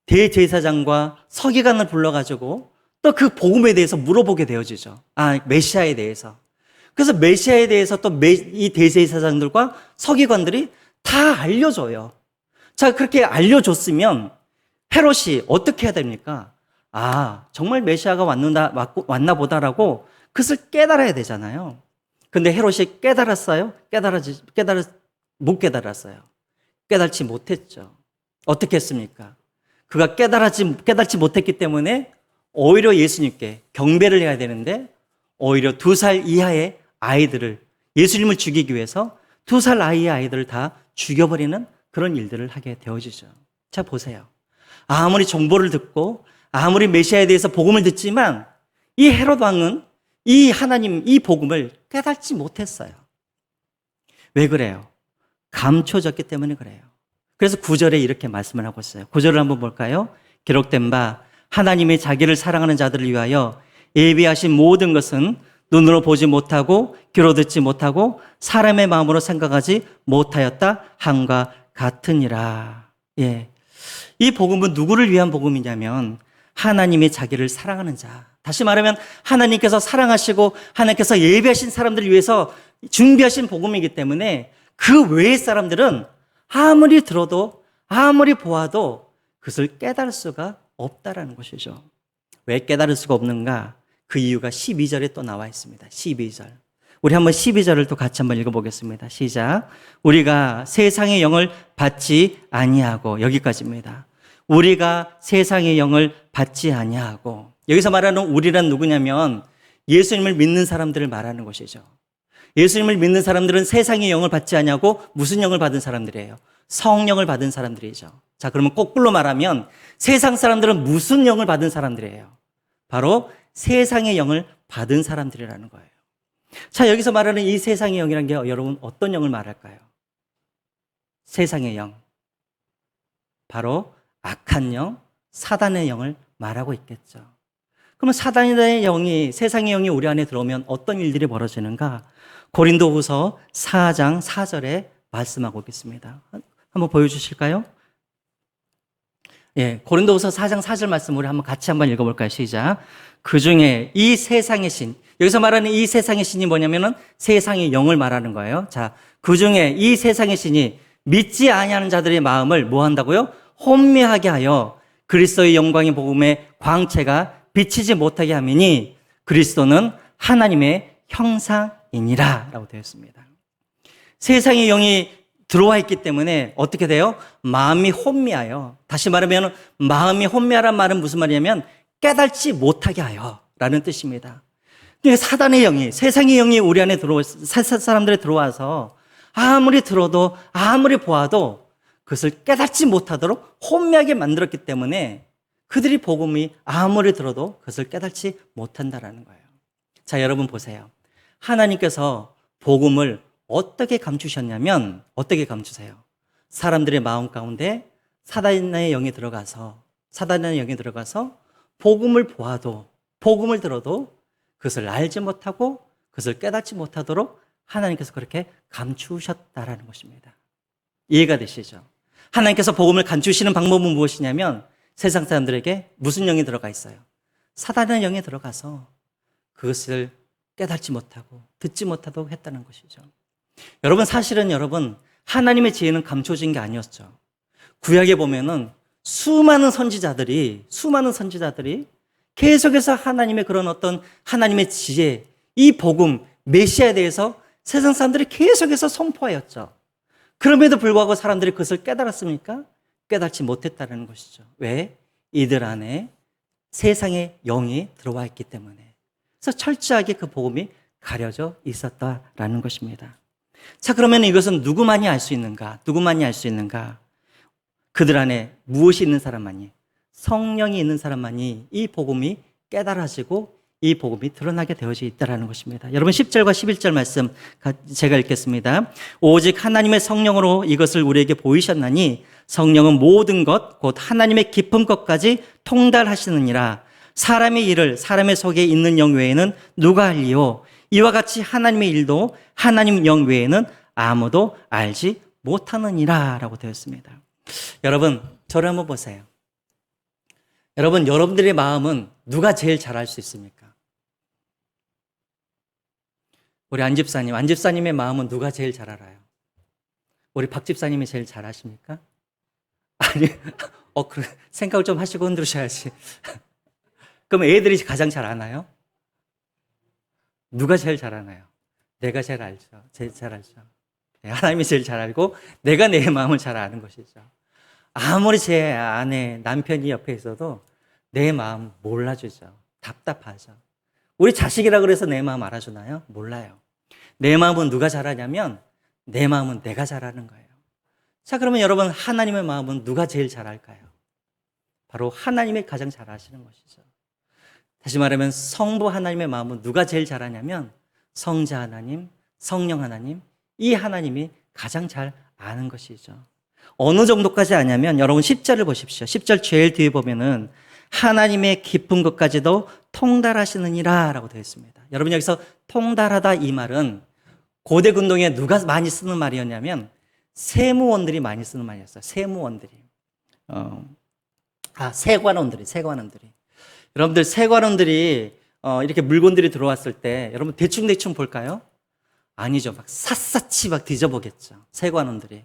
S1: 대제사장과 서기관을 불러가지고 또 그 복음에 대해서 물어보게 되어지죠. 메시아에 대해서. 그래서 메시아에 대해서 또 이 대제사장들과 서기관들이 다 알려줘요. 자, 그렇게 알려줬으면 헤롯이 어떻게 해야 됩니까? 정말 메시아가 왔나 보다라고 그것을 깨달아야 되잖아요. 근데 헤롯이 깨달았어요? 못 깨달았어요. 깨달지 못했죠. 어떻게 했습니까? 그가 깨달지 못했기 때문에 오히려 예수님께 경배를 해야 되는데 오히려 2살 이하의 아이들을, 예수님을 죽이기 위해서 2살 아이의 아이들을 다 죽여버리는 그런 일들을 하게 되어지죠. 자, 보세요. 아무리 정보를 듣고 아무리 메시아에 대해서 복음을 듣지만 이 헤롯 왕은 이 하나님, 이 복음을 깨닫지 못했어요. 왜 그래요? 감춰졌기 때문에 그래요. 그래서 9절에 이렇게 말씀을 하고 있어요. 9절을 한번 볼까요? 기록된 바 하나님의 자기를 사랑하는 자들을 위하여 예비하신 모든 것은 눈으로 보지 못하고 귀로 듣지 못하고 사람의 마음으로 생각하지 못하였다 함과 같으니라. 예. 이 복음은 누구를 위한 복음이냐면 하나님의 자기를 사랑하는 자. 다시 말하면 하나님께서 사랑하시고 하나님께서 예비하신 사람들을 위해서 준비하신 복음이기 때문에 그 외의 사람들은 아무리 들어도 아무리 보아도 그것을 깨달을 수가 없다라는 것이죠. 왜 깨달을 수가 없는가? 그 이유가 12절에 또 나와 있습니다. 12절. 우리 한번 12절을 또 같이 한번 읽어보겠습니다. 시작. 우리가 세상의 영을 받지 아니하고, 여기까지입니다. 우리가 세상의 영을 받지 아니하고, 여기서 말하는 우리란 누구냐면 예수님을 믿는 사람들을 말하는 것이죠. 예수님을 믿는 사람들은 세상의 영을 받지 아니하고 무슨 영을 받은 사람들이에요? 성령을 받은 사람들이죠. 자, 그러면 거꾸로 말하면 세상 사람들은 무슨 영을 받은 사람들이에요? 바로 세상의 영을 받은 사람들이라는 거예요. 자, 여기서 말하는 이 세상의 영이라는 게 여러분 어떤 영을 말할까요? 세상의 영. 바로 악한 영, 사단의 영을 말하고 있겠죠. 그러면 사단의 영이, 세상의 영이 우리 안에 들어오면 어떤 일들이 벌어지는가? 고린도후서 4장 4절에 말씀하고 있습니다. 한번 보여주실까요? 예, 고린도후서 4장 4절 말씀 우리 한번 같이 한번 읽어볼까요? 시작. 그 중에 이 세상의 신, 여기서 말하는 이 세상의 신이 뭐냐면은 세상의 영을 말하는 거예요. 자, 그 중에 이 세상의 신이 믿지 아니하는 자들의 마음을 뭐 한다고요? 혼미하게 하여 그리스도의 영광의 복음의 광채가 비치지 못하게 하미니 그리스도는 하나님의 형상이니라 라고 되어 있습니다. 세상의 영이 들어와 있기 때문에 어떻게 돼요? 마음이 혼미하여. 다시 말하면 마음이 혼미하란 말은 무슨 말이냐면 깨닫지 못하게 하여 라는 뜻입니다. 그러니까 사단의 영이, 세상의 영이 우리 안에 사람들이 들어와서 아무리 들어도 아무리 보아도 그것을 깨닫지 못하도록 혼미하게 만들었기 때문에 그들이 복음이 아무리 들어도 그것을 깨닫지 못한다라는 거예요. 자, 여러분 보세요. 하나님께서 복음을 어떻게 감추셨냐면 어떻게 감추세요? 사람들의 마음 가운데 사단의 영이 들어가서 복음을 보아도, 복음을 들어도 그것을 알지 못하고 그것을 깨닫지 못하도록 하나님께서 그렇게 감추셨다라는 것입니다. 이해가 되시죠? 하나님께서 복음을 감추시는 방법은 무엇이냐면 세상 사람들에게 무슨 영이 들어가 있어요? 사단의 영이 들어가서 그것을 깨닫지 못하고 듣지 못하도록 했다는 것이죠. 여러분, 사실은 하나님의 지혜는 감춰진 게 아니었죠. 구약에 보면은 수많은 선지자들이 계속해서 하나님의 그런 어떤 하나님의 지혜, 이 복음, 메시아에 대해서 세상 사람들이 계속해서 선포하였죠. 그럼에도 불구하고 사람들이 그것을 깨달았습니까? 깨닫지 못했다는 것이죠. 왜? 이들 안에 세상의 영이 들어와 있기 때문에. 그래서 철저하게 그 복음이 가려져 있었다라는 것입니다. 자, 그러면 이것은 누구만이 알 수 있는가? 그들 안에 무엇이 있는 사람만이? 성령이 있는 사람만이 이 복음이 깨달아지고 이 복음이 드러나게 되어져 있다는 것입니다. 여러분 10절과 11절 말씀 제가 읽겠습니다. 오직 하나님의 성령으로 이것을 우리에게 보이셨나니 성령은 모든 것 곧 하나님의 깊은 것까지 통달하시느니라. 사람의 일을 사람의 속에 있는 영 외에는 누가 알리요? 이와 같이 하나님의 일도 하나님 영 외에는 아무도 알지 못하느니라 라고 되었습니다. 여러분, 저를 한번 보세요. 여러분, 여러분들의 마음은 누가 제일 잘 알 수 있습니까? 우리 안 집사님의 마음은 누가 제일 잘 알아요? 우리 박 집사님이 제일 잘 아십니까? 아니, 그래, 생각을 좀 하시고 흔들으셔야지. 그럼 애들이 가장 잘 아나요? 누가 제일 잘 아나요? 내가 제일 알죠. 제일 잘 알죠. 하나님이 제일 잘 알고 내가 내 마음을 잘 아는 것이죠. 아무리 제 아내, 남편이 옆에 있어도 내 마음 몰라주죠. 답답하죠. 우리 자식이라 그래서 내 마음 알아주나요? 몰라요. 내 마음은 누가 잘 아냐면 내 마음은 내가 잘 아는 거예요. 자, 그러면 여러분, 하나님의 마음은 누가 제일 잘 알까요? 바로 하나님이 가장 잘 아시는 것이죠. 다시 말하면 성부 하나님의 마음은 누가 제일 잘 아냐면 성자 하나님, 성령 하나님, 이 하나님이 가장 잘 아는 것이죠. 어느 정도까지 아냐면 여러분 10절을 보십시오. 10절 제일 뒤에 보면은 하나님의 깊은 것까지도 통달하시느니라 라고 되어 있습니다. 여러분, 여기서 통달하다 이 말은 고대 근동에 누가 많이 쓰는 말이었냐면 세무원들이 많이 쓰는 말이었어요. 세무원들이. 세관원들이. 여러분들, 세관원들이 이렇게 물건들이 들어왔을 때 여러분 대충 볼까요? 아니죠. 막 샅샅이 막 뒤져보겠죠. 세관원들이.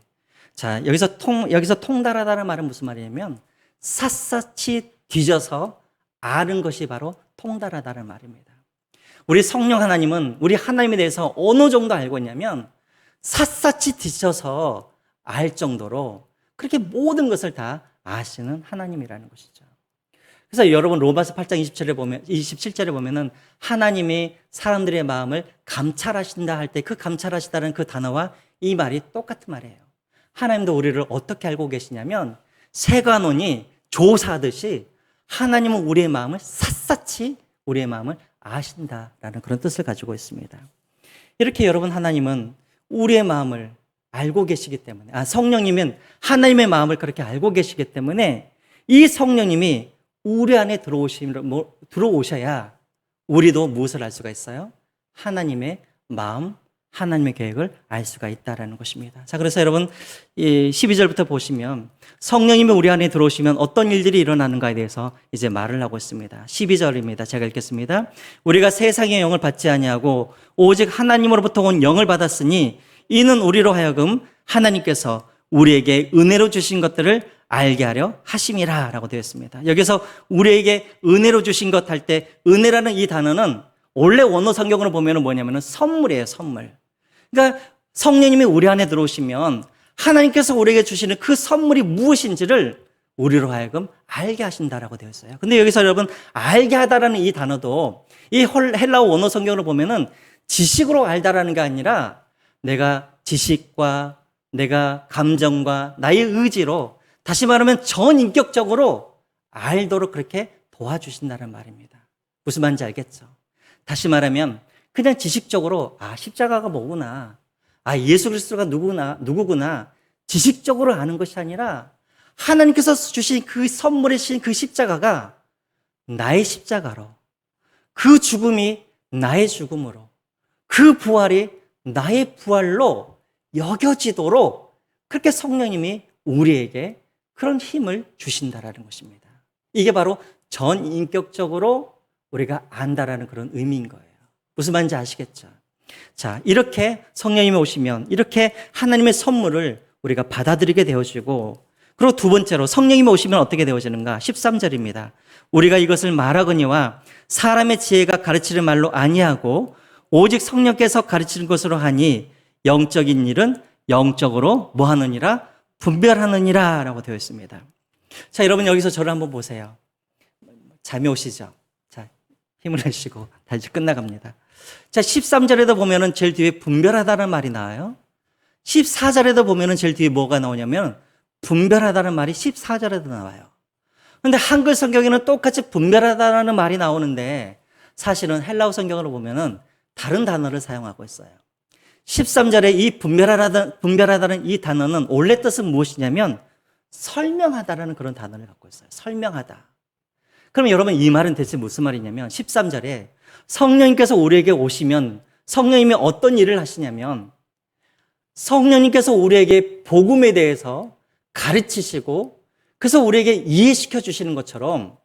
S1: 자, 여기서 통달하다는 말은 무슨 말이냐면 샅샅이 뒤져서 아는 것이 바로 통달하다는 말입니다. 우리 성령 하나님은 우리 하나님에 대해서 어느 정도 알고 있냐면 샅샅이 뒤져서 알 정도로 그렇게 모든 것을 다 아시는 하나님이라는 것이죠. 그래서 여러분 로마서 8장 27절에 보면은 하나님이 사람들의 마음을 감찰하신다 할 때 그 감찰하시다는 그 단어와 이 말이 똑같은 말이에요. 하나님도 우리를 어떻게 알고 계시냐면 세관원이 조사하듯이 하나님은 우리의 마음을 샅샅이 우리의 마음을 아신다라는 그런 뜻을 가지고 있습니다. 이렇게 여러분, 하나님은 우리의 마음을 알고 계시기 때문에, 성령님은 하나님의 마음을 그렇게 알고 계시기 때문에 이 성령님이 우리 안에 들어오셔야 우리도 무엇을 알 수가 있어요? 하나님의 마음, 하나님의 계획을 알 수가 있다는 것입니다. 자, 그래서 여러분, 12절부터 보시면 성령님이 우리 안에 들어오시면 어떤 일들이 일어나는가에 대해서 이제 말을 하고 있습니다. 12절입니다. 제가 읽겠습니다. 우리가 세상의 영을 받지 아니하고 오직 하나님으로부터 온 영을 받았으니 이는 우리로 하여금 하나님께서 우리에게 은혜로 주신 것들을 알게 하려 하심이라 라고 되어 있습니다. 여기서 우리에게 은혜로 주신 것 할 때 은혜라는 이 단어는 원래 원어 성경으로 보면 뭐냐면 선물이에요. 선물. 그러니까 성령님이 우리 안에 들어오시면 하나님께서 우리에게 주시는 그 선물이 무엇인지를 우리로 하여금 알게 하신다라고 되어 있어요. 근데 여기서 여러분, 알게 하다라는 이 단어도 이 헬라어 원어 성경으로 보면은 지식으로 알다라는 게 아니라 내가 지식과 내가 감정과 나의 의지로, 다시 말하면 전인격적으로 알도록 그렇게 도와주신다는 말입니다. 무슨 말인지 알겠죠? 다시 말하면 그냥 지식적으로 십자가가 뭐구나, 예수 그리스도가 누구구나 지식적으로 아는 것이 아니라 하나님께서 주신 그 선물에 주신 그 십자가가 나의 십자가로, 그 죽음이 나의 죽음으로, 그 부활이 나의 부활로 여겨지도록 그렇게 성령님이 우리에게 그런 힘을 주신다라는 것입니다. 이게 바로 전인격적으로 우리가 안다라는 그런 의미인 거예요. 무슨 말인지 아시겠죠? 자, 이렇게 성령님이 오시면 이렇게 하나님의 선물을 우리가 받아들이게 되어지고, 그리고 두 번째로 성령님이 오시면 어떻게 되어지는가? 13절입니다. 우리가 이것을 말하거니와 사람의 지혜가 가르치는 말로 아니하고 오직 성령께서 가르치는 것으로 하니 영적인 일은 영적으로 뭐 하느니라? 분별하느니라 라고 되어 있습니다. 자, 여러분 여기서 저를 한번 보세요. 잠이 오시죠? 자, 힘을 내시고 다시 끝나갑니다. 자, 13절에도 보면은 제일 뒤에 분별하다는 말이 나와요. 14절에도 보면은 제일 뒤에 뭐가 나오냐면 분별하다는 말이 14절에도 나와요. 그런데 한글 성경에는 똑같이 분별하다는 말이 나오는데 사실은 헬라어 성경으로 보면은 다른 단어를 사용하고 있어요. 13절에 이 분별하다는 이 단어는 원래 뜻은 무엇이냐면 설명하다라는 그런 단어를 갖고 있어요. 설명하다. 그럼 여러분 이 말은 대체 무슨 말이냐면 13절에 성령님께서 우리에게 오시면 성령님이 어떤 일을 하시냐면 성령님께서 우리에게 복음에 대해서 가르치시고 그래서 우리에게 이해시켜 주시는 것처럼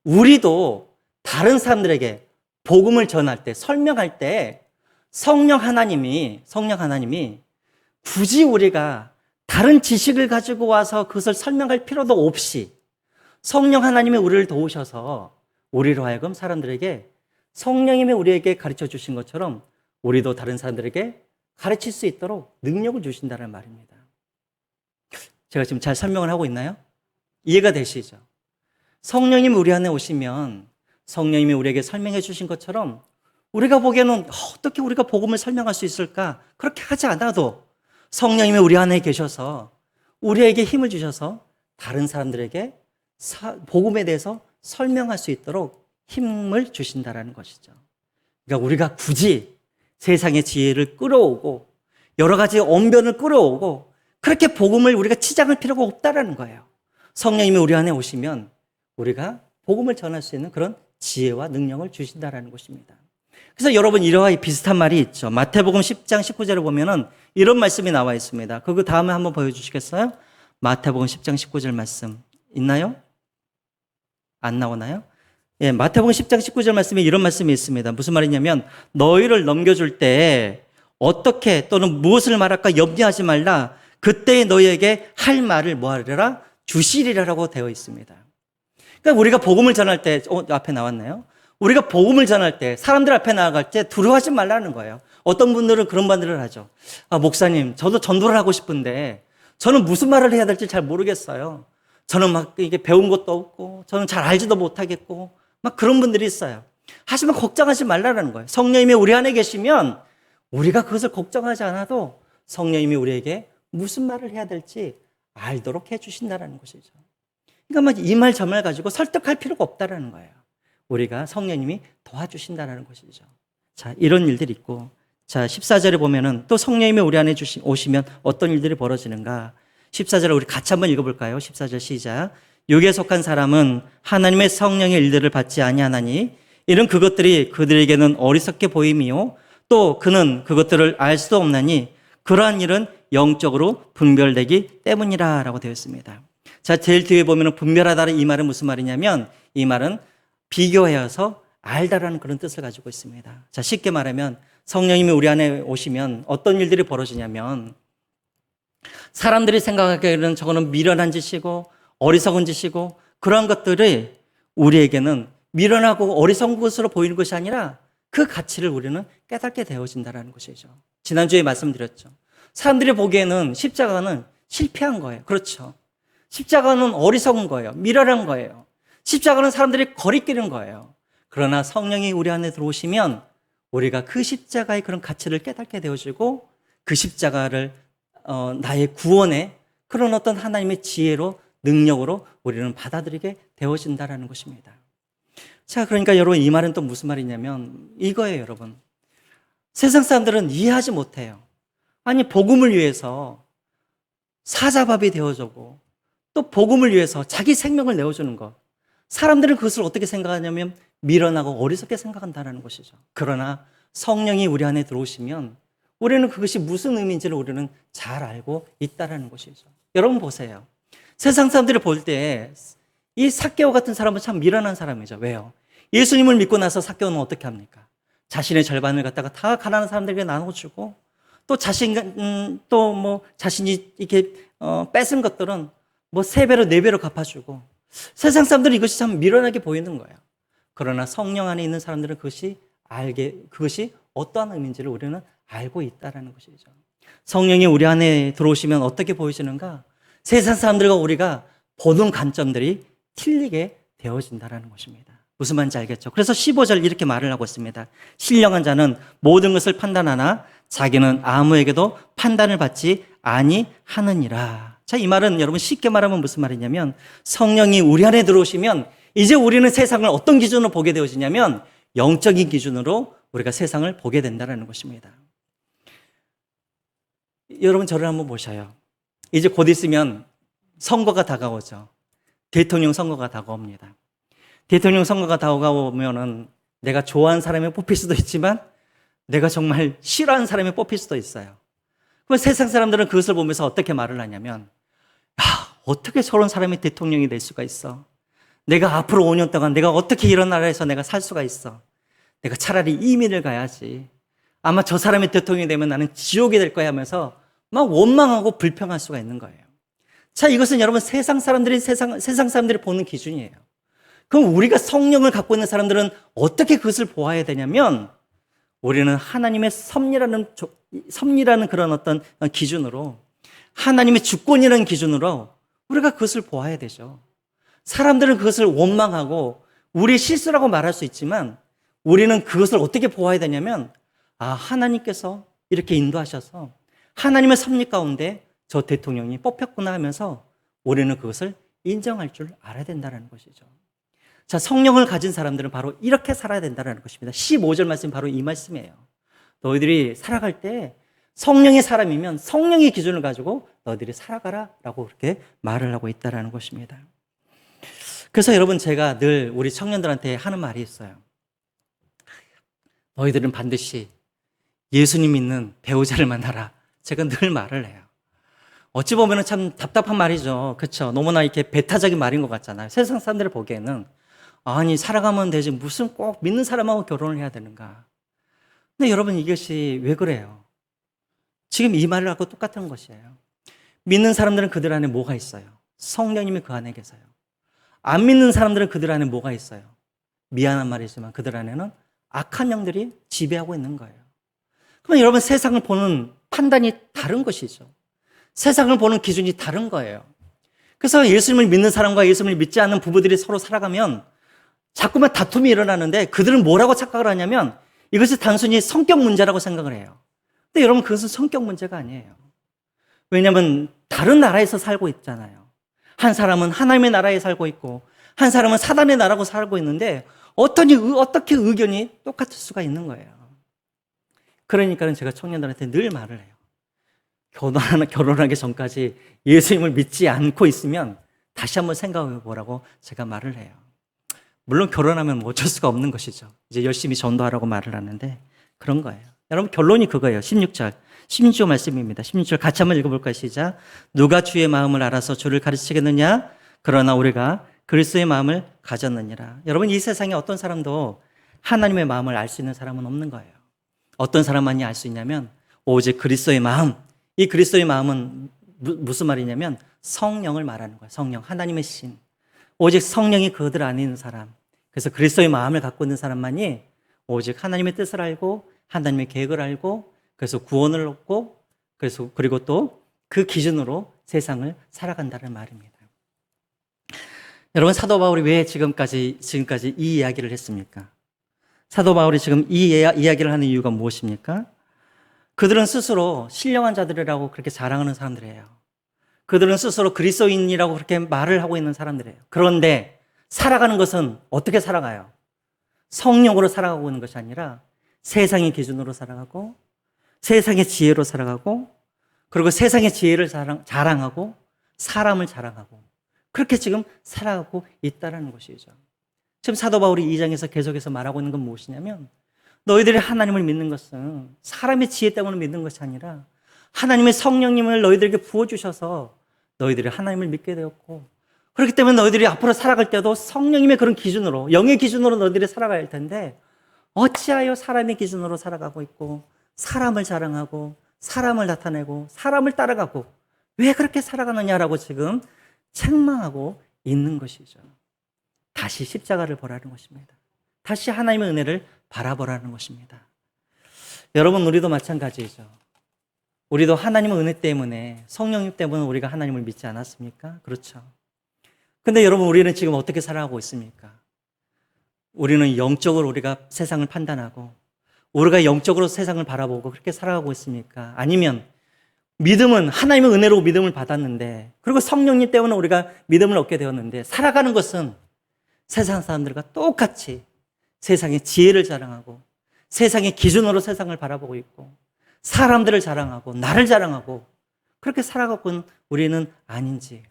S1: 우리도 다른 사람들에게 복음을 전할 때, 설명할 때 성령 하나님이 굳이 우리가 다른 지식을 가지고 와서 그것을 설명할 필요도 없이 성령 하나님이 우리를 도우셔서 우리로 하여금 사람들에게 성령님이 우리에게 가르쳐 주신 것처럼 우리도 다른 사람들에게 가르칠 수 있도록 능력을 주신다는 말입니다. 제가 지금 잘 설명을 하고 있나요? 이해가 되시죠? 성령님이 우리 안에 오시면 성령님이 우리에게 설명해 주신 것처럼 우리가 보기에는 어떻게 우리가 복음을 설명할 수 있을까? 그렇게 하지 않아도 성령님이 우리 안에 계셔서 우리에게 힘을 주셔서 다른 사람들에게 복음에 대해서 설명할 수 있도록 힘을 주신다는 것이죠. 그러니까 우리가 굳이 세상의 지혜를 끌어오고 여러 가지 언변을 끌어오고 그렇게 복음을 우리가 치장할 필요가 없다라는 거예요. 성령님이 우리 안에 오시면 우리가 복음을 전할 수 있는 그런 지혜와 능력을 주신다라는 것입니다. 그래서 여러분 이러한 비슷한 말이 있죠. 마태복음 10장 19절에 보면은 이런 말씀이 나와 있습니다. 그거 다음에 한번 보여주시겠어요? 마태복음 10장 19절 말씀 있나요? 안 나오나요? 예, 마태복음 10장 19절 말씀에 이런 말씀이 있습니다. 무슨 말이냐면 너희를 넘겨줄 때 어떻게 또는 무엇을 말할까 염려하지 말라. 그때 너희에게 할 말을 뭐하리라? 주시리라라고 되어 있습니다. 그러니까 우리가 복음을 전할 때 앞에 나왔나요? 우리가 복음을 전할 때 사람들 앞에 나아갈 때 두려워하지 말라는 거예요. 어떤 분들은 그런 말들을 하죠. 목사님, 저도 전도를 하고 싶은데 저는 무슨 말을 해야 될지 잘 모르겠어요. 저는 막 이게 배운 것도 없고 저는 잘 알지도 못하겠고 막 그런 분들이 있어요. 하지만 걱정하지 말라는 거예요. 성령님이 우리 안에 계시면 우리가 그것을 걱정하지 않아도 성령님이 우리에게 무슨 말을 해야 될지 알도록 해주신다는 것이죠. 그러니까 이 말 저 말 가지고 설득할 필요가 없다는 거예요. 우리가 성령님이 도와주신다는 것이죠. 자, 이런 일들이 있고, 자, 14절에 보면은 또 성령님이 우리 안에 오시면 어떤 일들이 벌어지는가? 14절을 우리 같이 한번 읽어볼까요? 14절 시작. 육에 속한 사람은 하나님의 성령의 일들을 받지 아니하나니 이는 그것들이 그들에게는 어리석게 보임이요 또 그는 그것들을 알 수도 없나니 그러한 일은 영적으로 분별되기 때문이라 라고 되어 있습니다. 자, 제일 뒤에 보면 분별하다는 이 말은 무슨 말이냐면 이 말은 비교하여서 알다라는 그런 뜻을 가지고 있습니다. 자, 쉽게 말하면 성령님이 우리 안에 오시면 어떤 일들이 벌어지냐면 사람들이 생각하기에는 저거는 미련한 짓이고 어리석은 짓이고 그런 것들이 우리에게는 미련하고 어리석은 것으로 보이는 것이 아니라 그 가치를 우리는 깨닫게 되어진다는 것이죠. 지난주에 말씀드렸죠. 사람들이 보기에는 십자가는 실패한 거예요. 그렇죠. 십자가는 어리석은 거예요. 미련한 거예요. 십자가는 사람들이 거리끼는 거예요. 그러나 성령이 우리 안에 들어오시면 우리가 그 십자가의 그런 가치를 깨닫게 되어지고 그 십자가를 나의 구원의 그런 어떤 하나님의 지혜로 능력으로 우리는 받아들이게 되어진다는 것입니다. 자, 그러니까 여러분 이 말은 또 무슨 말이냐면 이거예요, 여러분. 세상 사람들은 이해하지 못해요. 아니 복음을 위해서 사자밥이 되어주고 또 복음을 위해서 자기 생명을 내어주는 것. 사람들은 그것을 어떻게 생각하냐면 미련하고 어리석게 생각한다는 것이죠. 그러나 성령이 우리 안에 들어오시면 우리는 그것이 무슨 의미인지를 우리는 잘 알고 있다는 것이죠. 여러분 보세요. 세상 사람들이 볼 때 이 삭개오 같은 사람은 참 미련한 사람이죠. 왜요? 예수님을 믿고 나서 삭개오는 어떻게 합니까? 자신의 절반을 갖다가 다 가난한 사람들에게 나눠주고 또 자신이 이렇게 뺏은 것들은 뭐 3배로 4배로 갚아주고 세상 사람들은 이것이 참 미련하게 보이는 거예요. 그러나 성령 안에 있는 사람들은 그것이 어떠한 의미인지를 우리는 알고 있다는 것이죠. 성령이 우리 안에 들어오시면 어떻게 보이시는가? 세상 사람들과 우리가 보는 관점들이 틀리게 되어진다는 것입니다. 무슨 말인지 알겠죠? 그래서 15절 이렇게 말을 하고 있습니다. 신령한 자는 모든 것을 판단하나 자기는 아무에게도 판단을 받지 아니하느니라. 자, 이 말은 여러분 쉽게 말하면 무슨 말이냐면 성령이 우리 안에 들어오시면 이제 우리는 세상을 어떤 기준으로 보게 되어지냐면 영적인 기준으로 우리가 세상을 보게 된다는 것입니다. 여러분 저를 한번 보셔요. 이제 곧 있으면 선거가 다가오죠. 대통령 선거가 다가옵니다. 대통령 선거가 다가오면은 내가 좋아하는 사람이 뽑힐 수도 있지만 내가 정말 싫어하는 사람이 뽑힐 수도 있어요. 그럼 세상 사람들은 그것을 보면서 어떻게 말을 하냐면 어떻게 저런 사람이 대통령이 될 수가 있어? 내가 앞으로 5년 동안 내가 어떻게 이런 나라에서 내가 살 수가 있어? 내가 차라리 이민을 가야지. 아마 저 사람이 대통령이 되면 나는 지옥이 될 거야 하면서 막 원망하고 불평할 수가 있는 거예요. 자, 이것은 여러분 세상 사람들이 보는 기준이에요. 그럼 우리가 성령을 갖고 있는 사람들은 어떻게 그것을 보아야 되냐면 우리는 하나님의 섭리라는 그런 어떤 기준으로 하나님의 주권이라는 기준으로 우리가 그것을 보아야 되죠. 사람들은 그것을 원망하고 우리의 실수라고 말할 수 있지만 우리는 그것을 어떻게 보아야 되냐면 하나님께서 이렇게 인도하셔서 하나님의 섭리 가운데 저 대통령이 뽑혔구나 하면서 우리는 그것을 인정할 줄 알아야 된다는 것이죠. 자, 성령을 가진 사람들은 바로 이렇게 살아야 된다는 것입니다. 15절 말씀이 바로 이 말씀이에요. 너희들이 살아갈 때 성령의 사람이면 성령의 기준을 가지고 너희들이 살아가라 라고 그렇게 말을 하고 있다는 것입니다. 그래서 여러분 제가 늘 우리 청년들한테 하는 말이 있어요. 너희들은 반드시 예수님 믿는 배우자를 만나라. 제가 늘 말을 해요. 어찌 보면 참 답답한 말이죠. 그렇죠? 너무나 이렇게 배타적인 말인 것 같잖아요. 세상 사람들을 보기에는 아니 살아가면 되지 무슨 꼭 믿는 사람하고 결혼을 해야 되는가. 근데 여러분 이것이 왜 그래요? 지금 이 말을 하고 똑같은 것이에요. 믿는 사람들은 그들 안에 뭐가 있어요? 성령님이 그 안에 계세요. 안 믿는 사람들은 그들 안에 뭐가 있어요? 미안한 말이지만 그들 안에는 악한 영들이 지배하고 있는 거예요. 그러면 여러분 세상을 보는 판단이 다른 것이죠. 세상을 보는 기준이 다른 거예요. 그래서 예수님을 믿는 사람과 예수님을 믿지 않는 부부들이 서로 살아가면 자꾸만 다툼이 일어나는데 그들은 뭐라고 착각을 하냐면 이것이 단순히 성격 문제라고 생각을 해요. 근데 여러분 그것은 성격 문제가 아니에요. 왜냐하면 다른 나라에서 살고 있잖아요. 한 사람은 하나님의 나라에 살고 있고 한 사람은 사단의 나라고 살고 있는데 어떻게 의견이 똑같을 수가 있는 거예요. 그러니까 제가 청년들한테 늘 말을 해요. 결혼하기 전까지 예수님을 믿지 않고 있으면 다시 한번 생각해 보라고 제가 말을 해요. 물론 결혼하면 어쩔 수가 없는 것이죠. 이제 열심히 전도하라고 말을 하는데 그런 거예요. 여러분 결론이 그거예요. 16절 말씀입니다. 16절 같이 한번 읽어볼까요? 시작. 누가 주의 마음을 알아서 주를 가르치겠느냐? 그러나 우리가 그리스도의 마음을 가졌느니라. 여러분 이 세상에 어떤 사람도 하나님의 마음을 알 수 있는 사람은 없는 거예요. 어떤 사람만이 알 수 있냐면 오직 그리스도의 마음. 이 그리스도의 마음은 무슨 말이냐면 성령을 말하는 거예요. 성령, 하나님의 신. 오직 성령이 그들 안에 있는 사람. 그래서 그리스도의 마음을 갖고 있는 사람만이 오직 하나님의 뜻을 알고 하나님의 계획을 알고 그래서 구원을 얻고 그리고 또 그 기준으로 세상을 살아간다는 말입니다. 여러분 사도 바울이 왜 지금까지 이 이야기를 했습니까? 사도 바울이 지금 이 이야기를 하는 이유가 무엇입니까? 그들은 스스로 신령한 자들이라고 그렇게 자랑하는 사람들이에요. 그들은 스스로 그리스도인이라고 그렇게 말을 하고 있는 사람들이에요. 그런데 살아가는 것은 어떻게 살아가요? 성령으로 살아가고 있는 것이 아니라 세상의 기준으로 살아가고 세상의 지혜로 살아가고 그리고 세상의 지혜를 자랑하고 사람을 자랑하고 그렇게 지금 살아가고 있다는 것이죠. 지금 사도 바울이 2장에서 계속해서 말하고 있는 건 무엇이냐면 너희들이 하나님을 믿는 것은 사람의 지혜 때문에 믿는 것이 아니라 하나님의 성령님을 너희들에게 부어주셔서 너희들이 하나님을 믿게 되었고 그렇기 때문에 너희들이 앞으로 살아갈 때도 성령님의 그런 기준으로 영의 기준으로 너희들이 살아가야 할 텐데 어찌하여 사람의 기준으로 살아가고 있고 사람을 자랑하고 사람을 나타내고 사람을 따라가고 왜 그렇게 살아가느냐라고 지금 책망하고 있는 것이죠. 다시 십자가를 보라는 것입니다. 다시 하나님의 은혜를 바라보라는 것입니다. 여러분, 우리도 마찬가지죠. 우리도 하나님의 은혜 때문에 성령님 때문에 우리가 하나님을 믿지 않았습니까? 그렇죠. 근데 여러분, 우리는 지금 어떻게 살아가고 있습니까? 우리는 영적으로 우리가 세상을 판단하고 우리가 영적으로 세상을 바라보고 그렇게 살아가고 있습니까? 아니면 믿음은 하나님의 은혜로 믿음을 받았는데 그리고 성령님 때문에 우리가 믿음을 얻게 되었는데 살아가는 것은 세상 사람들과 똑같이 세상의 지혜를 자랑하고 세상의 기준으로 세상을 바라보고 있고 사람들을 자랑하고 나를 자랑하고 그렇게 살아가고는 우리는 아닌지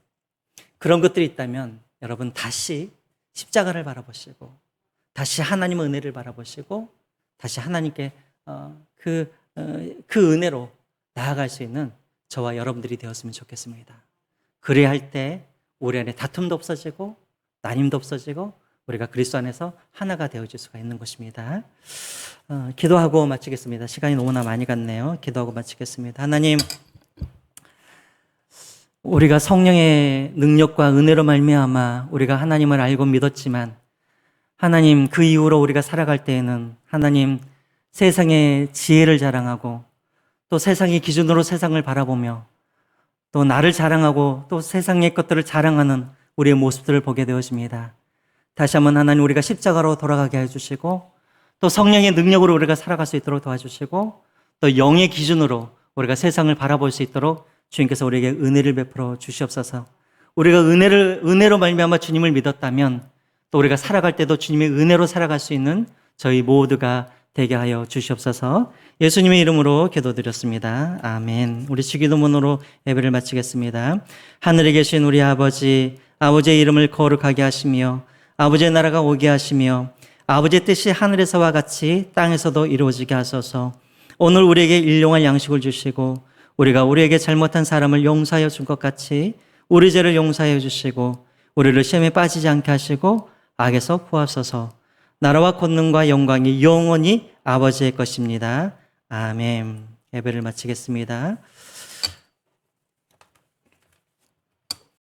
S1: 그런 것들이 있다면 여러분 다시 십자가를 바라보시고 다시 하나님의 은혜를 바라보시고 다시 하나님께 그 은혜로 나아갈 수 있는 저와 여러분들이 되었으면 좋겠습니다. 그래야 할 때 우리 안에 다툼도 없어지고 나님도 없어지고 우리가 그리스도 안에서 하나가 되어질 수가 있는 것입니다. 기도하고 마치겠습니다. 시간이 너무나 많이 갔네요. 기도하고 마치겠습니다. 하나님, 우리가 성령의 능력과 은혜로 말미암아 우리가 하나님을 알고 믿었지만 하나님 그 이후로 우리가 살아갈 때에는 하나님 세상의 지혜를 자랑하고 또 세상의 기준으로 세상을 바라보며 또 나를 자랑하고 또 세상의 것들을 자랑하는 우리의 모습들을 보게 되어집니다. 다시 한번 하나님 우리가 십자가로 돌아가게 해주시고 또 성령의 능력으로 우리가 살아갈 수 있도록 도와주시고 또 영의 기준으로 우리가 세상을 바라볼 수 있도록 주님께서 우리에게 은혜를 베풀어 주시옵소서. 우리가 은혜로 말미암아 주님을 믿었다면 또 우리가 살아갈 때도 주님의 은혜로 살아갈 수 있는 저희 모두가 되게 하여 주시옵소서. 예수님의 이름으로 기도드렸습니다. 아멘. 우리 주기도문으로 예배를 마치겠습니다. 하늘에 계신 우리 아버지, 아버지의 이름을 거룩하게 하시며 아버지의 나라가 오게 하시며 아버지의 뜻이 하늘에서와 같이 땅에서도 이루어지게 하소서. 오늘 우리에게 일용할 양식을 주시고 우리가 우리에게 잘못한 사람을 용서하여 준 것 같이 우리 죄를 용서하여 주시고 우리를 시험에 빠지지 않게 하시고 악에서 구하소서. 나라와 권능과 영광이 영원히 아버지의 것입니다. 아멘. 예배를 마치겠습니다.